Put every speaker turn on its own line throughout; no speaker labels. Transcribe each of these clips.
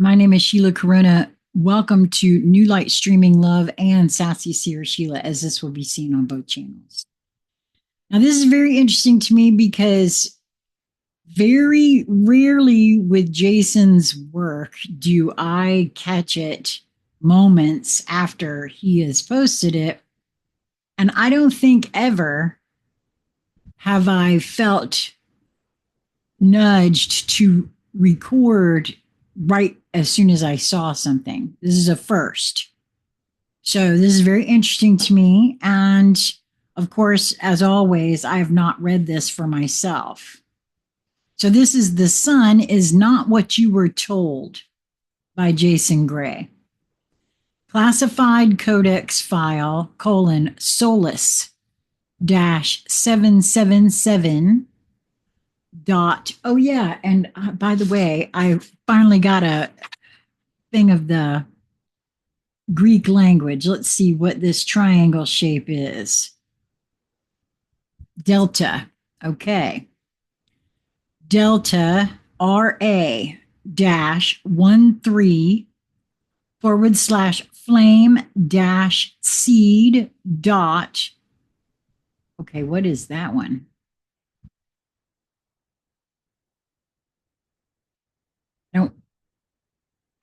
My name is Sheila Karuna. Welcome to New Light Streaming Love and Sassy Seer Sheila, as this will be seen on both channels. Now, this is very interesting to me because very rarely with Jason's work do I catch it moments after he has posted it. And I don't think ever have I felt nudged to record right as soon as I saw something. This is a first. So this is very interesting to me. And of course, as always, I have not read this for myself. So this is The Sun is Not What You Were Told by Jason Gray. Classified Codex File, Solus dash 777 dot. Oh yeah, and by the way, I finally got a thing of the Greek language. Let's see what this triangle shape is. Delta. Okay. Delta RA dash 13 / flame dash seed dot. Okay, what is that one? I don't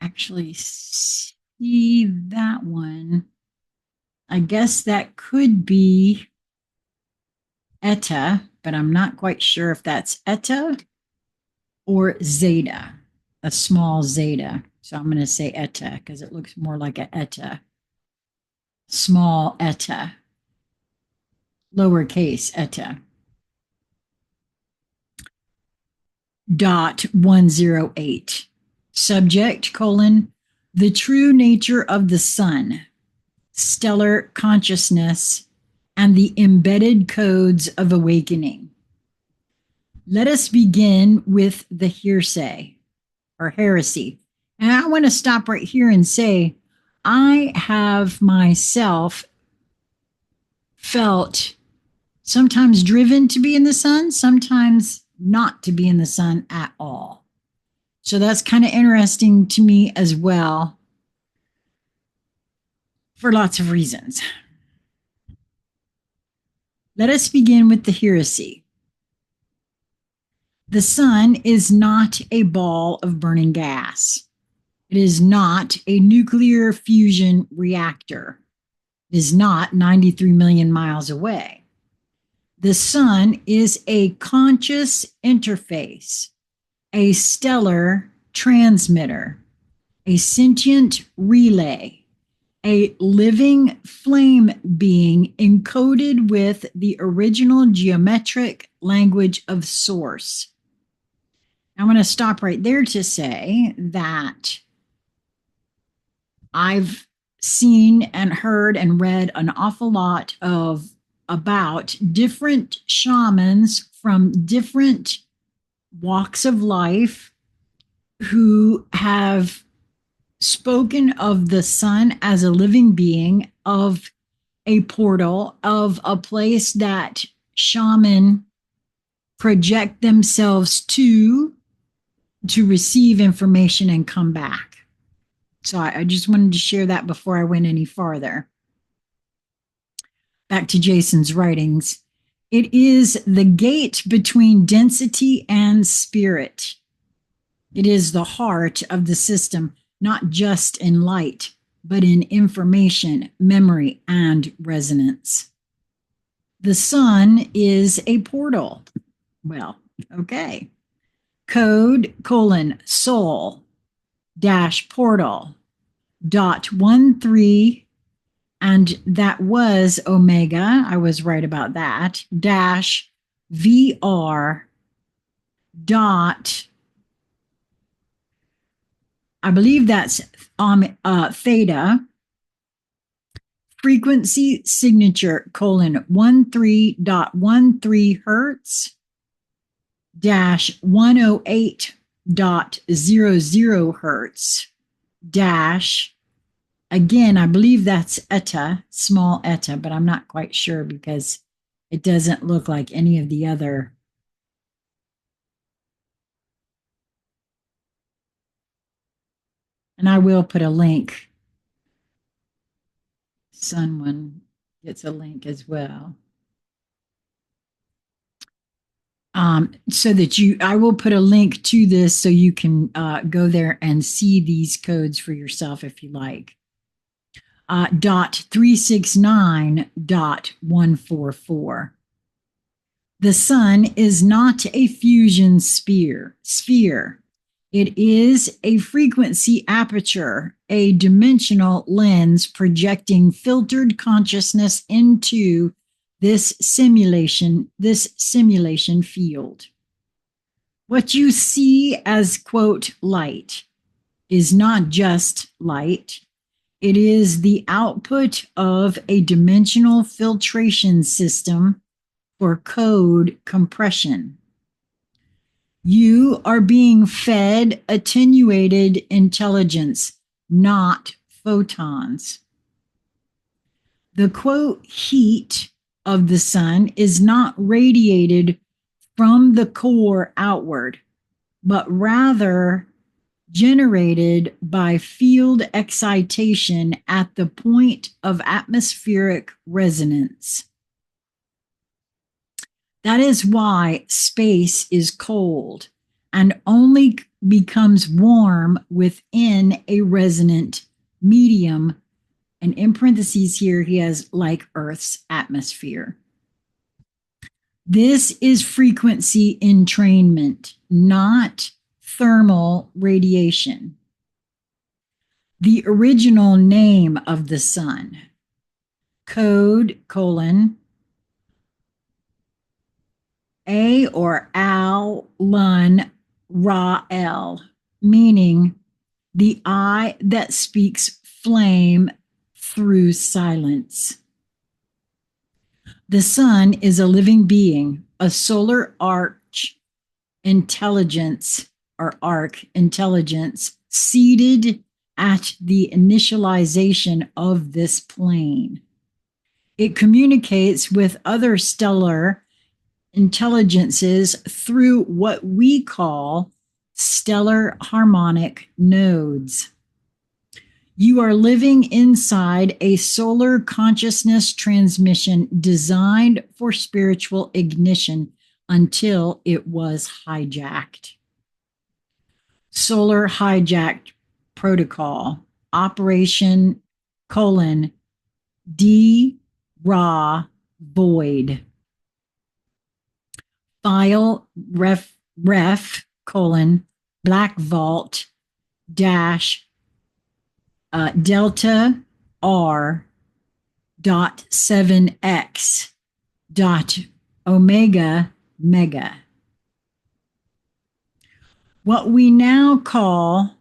actually see that one. I guess that could be Eta, but I'm not quite sure if that's Eta or Zeta, a small zeta. So I'm going to say Eta because it looks more like a Eta. Small Eta, lowercase Eta. Dot 108. Subject, the true nature of the sun, stellar consciousness, and the embedded codes of awakening. Let us begin with the hearsay or heresy. And I want to stop right here and say, I have myself felt sometimes driven to be in the sun, sometimes not to be in the sun at all. So that's kind of interesting to me as well for lots of reasons. Let us begin with the heresy. The sun is not a ball of burning gas. It is not a nuclear fusion reactor. It is not 93 million miles away. The sun is a conscious interface, a stellar transmitter, a sentient relay, a living flame being encoded with the original geometric language of source. I'm going to stop right there to say that I've seen and heard and read an awful lot about different shamans from different walks of life who have spoken of the sun as a living being, of a portal, of a place that shaman project themselves to receive information and come back. So I just wanted to share that before I went any farther. Back to Jason's writings. It is the gate between density and spirit. It is the heart of the system, not just in light, but in information, memory, and resonance. The sun is a portal. Well, okay. Code soul dash portal dot 13, and that was Omega. I was right about that. Dash VR dot, I believe that's theta, frequency signature 13.13 hertz dash 108.00 hertz dash, again, I believe that's Eta, small Eta, but I'm not quite sure because it doesn't look like any of the other And I will put a link. Someone gets a link as well. So that I will put a link to this so you can go there and see these codes for yourself if you like. .369.144. The sun is not a fusion sphere. It is a frequency aperture, a dimensional lens projecting filtered consciousness into this simulation field. What you see as, quote, light is not just light. It is the output of a dimensional filtration system for code compression. You are being fed attenuated intelligence, not photons. The, quote, heat of the sun is not radiated from the core outward, but rather generated by field excitation at the point of atmospheric resonance. That is why space is cold and only becomes warm within a resonant medium. And in parentheses here, he has like Earth's atmosphere. This is frequency entrainment, not thermal radiation. The original name of the sun, code : A or Al Lun Ra-El, meaning the eye that speaks flame through silence. The sun is a living being, a solar arch intelligence or arc intelligence seated at the initialization of this plane. It communicates with other stellar intelligences through what we call stellar harmonic nodes. You are living inside a solar consciousness transmission designed for spiritual ignition until it was hijacked. Solar hijacked protocol, Operation : D Ra Void. File ref Black Vault dash Delta R .7x Omega Mega. What we now call,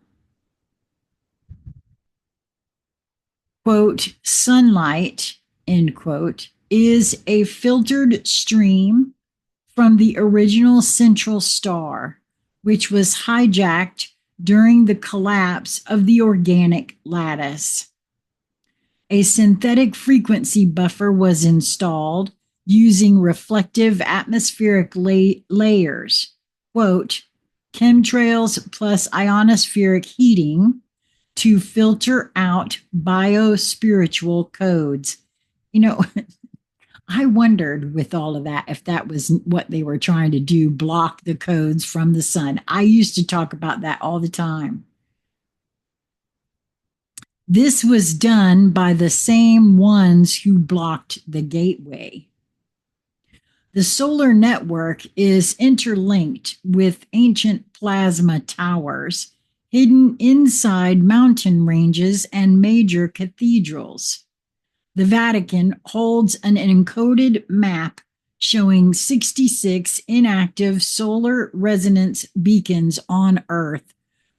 quote, sunlight, end quote, is a filtered stream from the original central star, which was hijacked during the collapse of the organic lattice. A synthetic frequency buffer was installed using reflective atmospheric layers, quote, chemtrails plus ionospheric heating to filter out biospiritual codes. You know, I wondered with all of that if that was what they were trying to do, block the codes from the sun. I used to talk about that all the time. This was done by the same ones who blocked the gateway. The solar network is interlinked with ancient plasma towers hidden inside mountain ranges and major cathedrals. The Vatican holds an encoded map showing 66 inactive solar resonance beacons on Earth,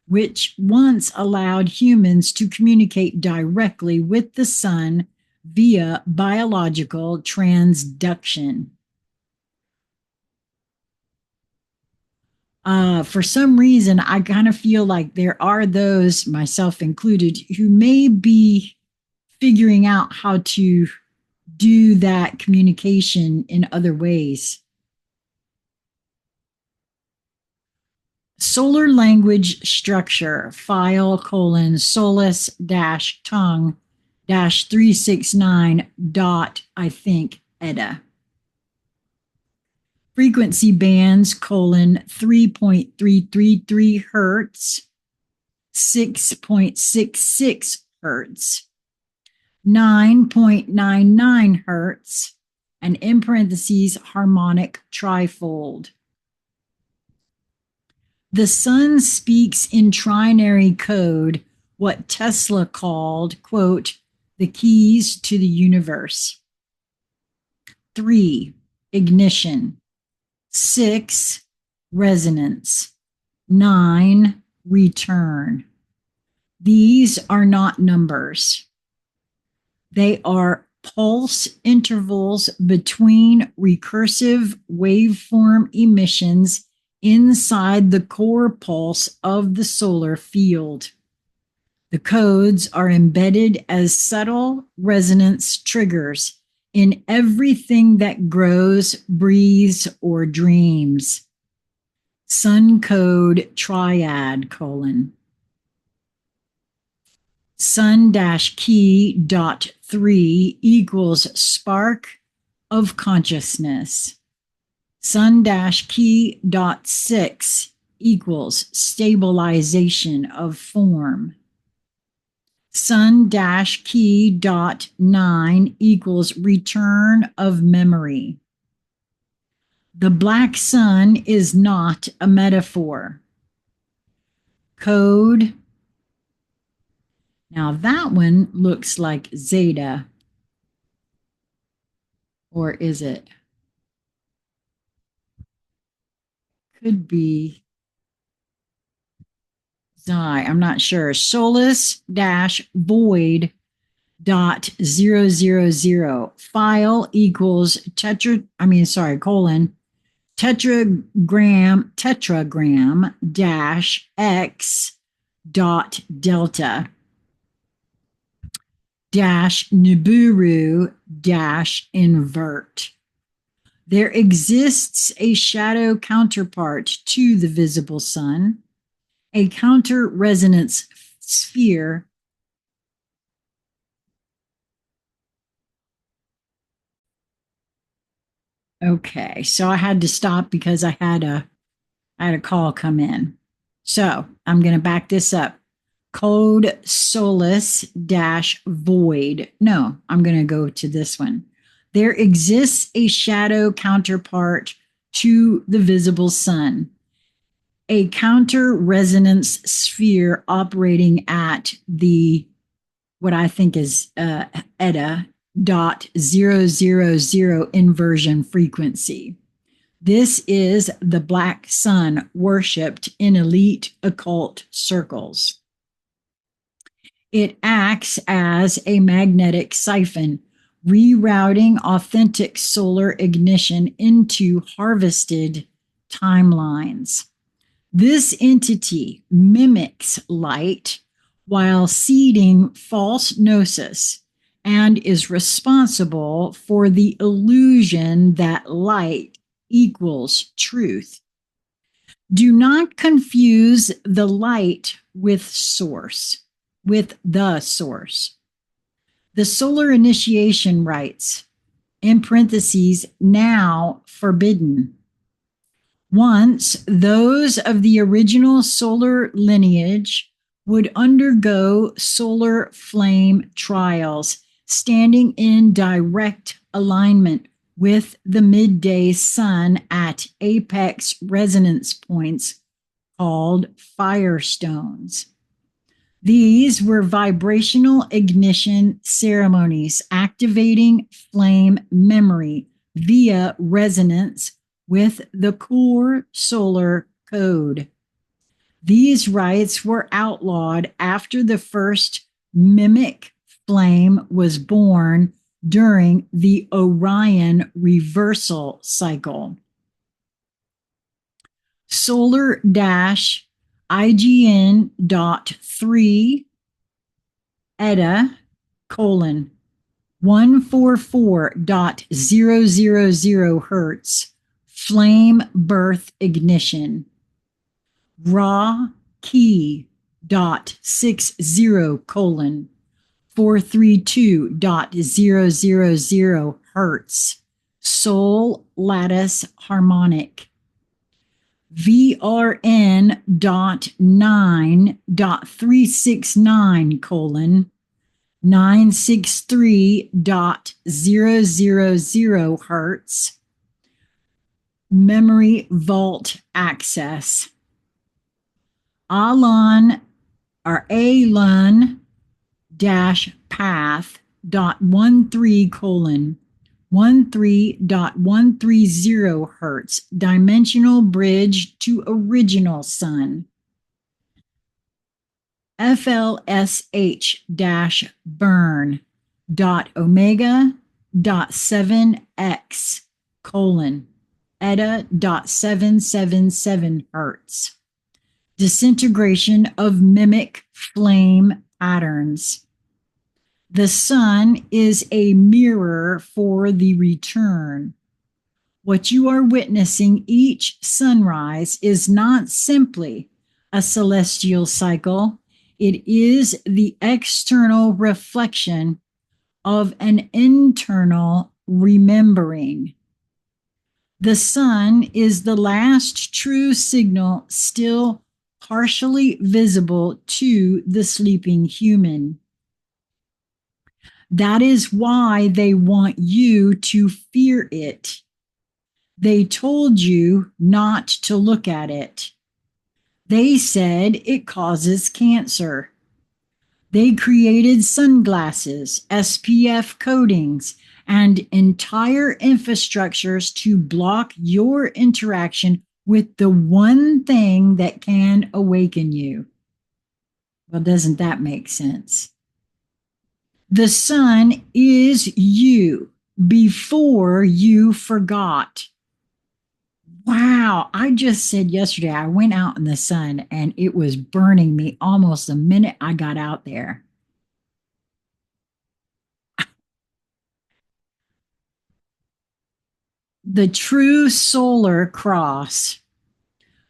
which once allowed humans to communicate directly with the sun via biological transduction. For some reason, I kind of feel like there are those, myself included, who may be figuring out how to do that communication in other ways. Solar language structure, file colon solus dash tongue dash 369 dot, I think, ETA. Frequency bands colon 3.333 hertz, 6.66 hertz, 9.99 hertz, and in parentheses, harmonic trifold. The sun speaks in trinary code, what Tesla called, quote, the keys to the universe. 3, ignition. 6, resonance. 9, return. These are not numbers. They are pulse intervals between recursive waveform emissions inside the core pulse of the solar field. The codes are embedded as subtle resonance triggers in everything that grows, breathes, or dreams. Sun code triad colon. Sun-key.3 equals spark of consciousness. Sun-key.6 equals stabilization of form. Sun-key.9 equals return of memory. The black sun is not a metaphor. Code. Now that one looks like zeta. Or is it? Could be Xi. I'm not sure. Solus dash void dot 000. File equals colon tetragram dash x dot delta dash Nibiru dash invert. There exists a shadow counterpart to the visible sun, a counter resonance sphere Okay, so I had to stop because I had a call come in. So I'm going to back this up. Code solus dash void. No, I'm going to go to this one. There exists a shadow counterpart to the visible sun, a counter resonance sphere operating at the what I think is eta .000 inversion frequency. This is the black sun worshipped in elite occult circles. It acts as a magnetic siphon, rerouting authentic solar ignition into harvested timelines. This entity mimics light while seeding false gnosis and is responsible for the illusion that light equals truth. Do not confuse the light with the source. The solar initiation rites, in parentheses, now forbidden. Once those of the original solar lineage would undergo solar flame trials, standing in direct alignment with the midday sun at apex resonance points called firestones. These were vibrational ignition ceremonies activating flame memory via resonance with the core solar code. These rites were outlawed after the first mimic flame was born during the Orion reversal cycle. Solar-IGN.3 ETA colon 144.000 hertz flame birth ignition. Raw key dot 60 colon 432.000 hertz. Soul lattice harmonic. VRN.9.369 colon 963.000 hertz. Memory vault access. Alon or Alon dash path dot 13 colon 13.130 hertz dimensional bridge to original sun. FLSH dash burn dot omega dot 7x colon eta dot 777 hertz. Disintegration of mimic flame patterns. The sun is a mirror for the return. What you are witnessing each sunrise is not simply a celestial cycle. It is the external reflection of an internal remembering. The sun is the last true signal still partially visible to the sleeping human. That is why they want you to fear it. They told you not to look at it. They said it causes cancer. They created sunglasses, SPF coatings, and entire infrastructures to block your interaction with the one thing that can awaken you. Well, doesn't that make sense? The sun is you before you forgot. Wow, I just said yesterday I went out in the sun and it was burning me almost the minute I got out there. The true solar cross.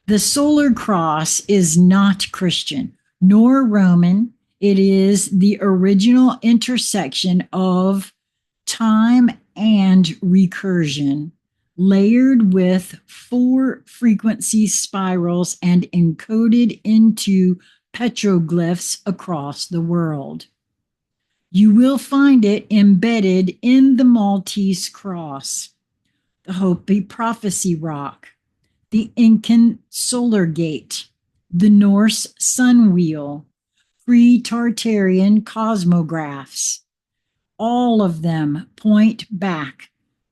The solar cross is not Christian nor Roman. It is the original intersection of time and recursion, layered with 4 frequency spirals and encoded into petroglyphs across the world. You will find it embedded in the Maltese cross, the Hopi prophecy rock, the Incan solar gate, the Norse sun wheel, pre-Tartarian cosmographs. All of them point back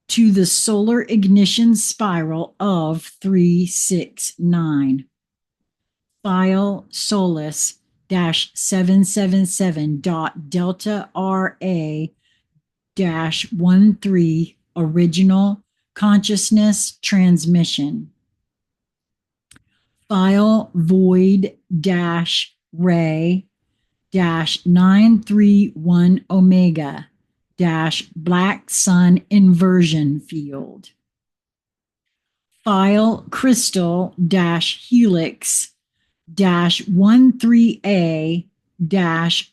to the solar ignition spiral of 369. File Solus 777.delta RA-13 original consciousness transmission. File void ray 931 omega black sun inversion field. File crystal helix 13A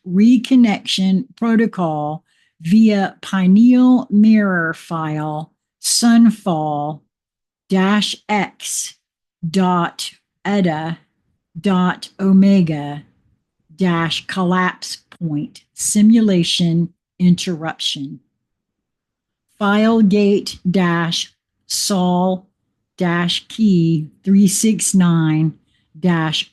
reconnection protocol via pineal mirror file sunfall x dot eta dot omega collapse point simulation interruption. File gate sol key 369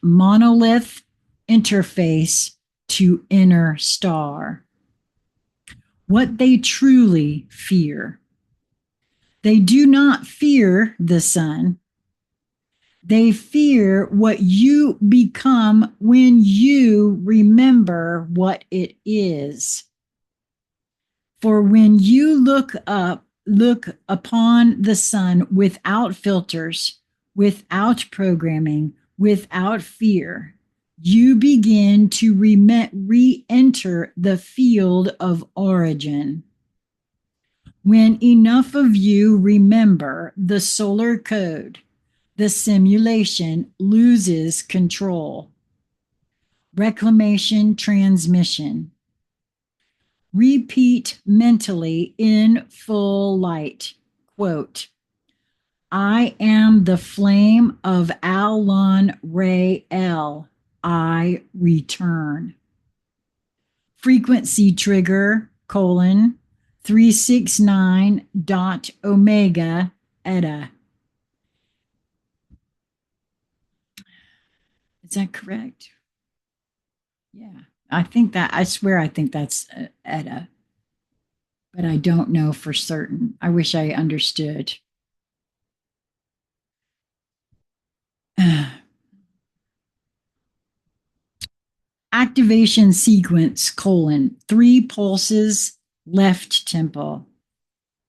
monolith interface to inner star. What they truly fear. They do not fear the sun. They fear what you become when you remember what it is. For when you look upon the sun without filters, without programming, without fear, you begin to re-enter the field of origin. When enough of you remember the solar code, The simulation loses control. Reclamation transmission. Repeat mentally in full light. Quote, I am the flame of Alon Ray L. I return. Frequency trigger, colon, 369 dot omega eta. Is that correct? Yeah. I swear I think that's eta, but I don't know for certain. I wish I understood. Activation sequence, colon, 3 pulses, left temple,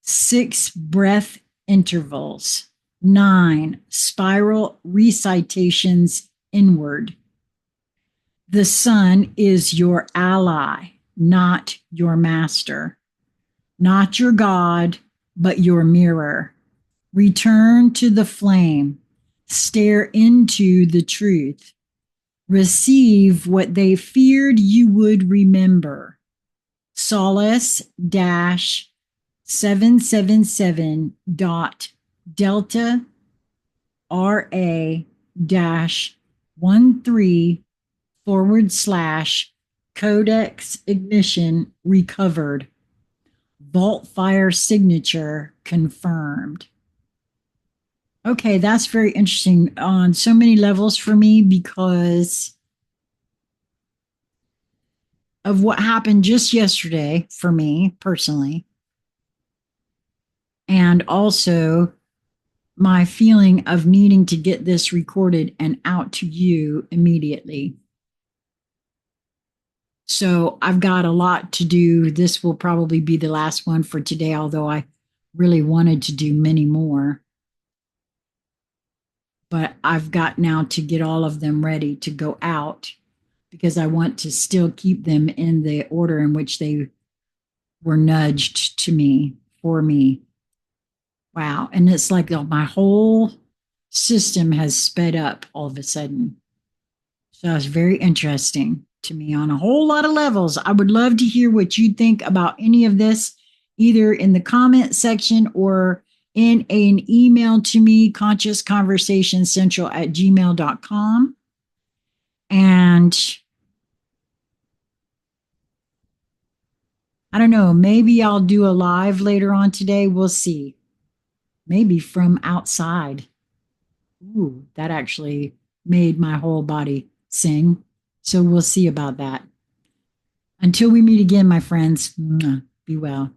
6 breath intervals, 9 spiral recitations inward. The sun is your ally, not your master, not your God, but your mirror. Return to the flame, stare into the truth. Receive what they feared you would remember. Solace 777 dot delta RA 13 / codex ignition recovered. Vault fire signature confirmed. Okay, that's very interesting on so many levels for me because of what happened just yesterday for me personally. And also my feeling of needing to get this recorded and out to you immediately. So I've got a lot to do. This will probably be the last one for today, although I really wanted to do many more. But I've got now to get all of them ready to go out because I want to still keep them in the order in which they were nudged to me, for me. Wow. And it's like my whole system has sped up all of a sudden. So it's very interesting to me on a whole lot of levels. I would love to hear what you think about any of this, either in the comment section or in an email to me, consciousconversationscentral@gmail.com. And I don't know, maybe I'll do a live later on today. We'll see. Maybe from outside. Ooh, that actually made my whole body sing. So we'll see about that. Until we meet again, my friends, be well.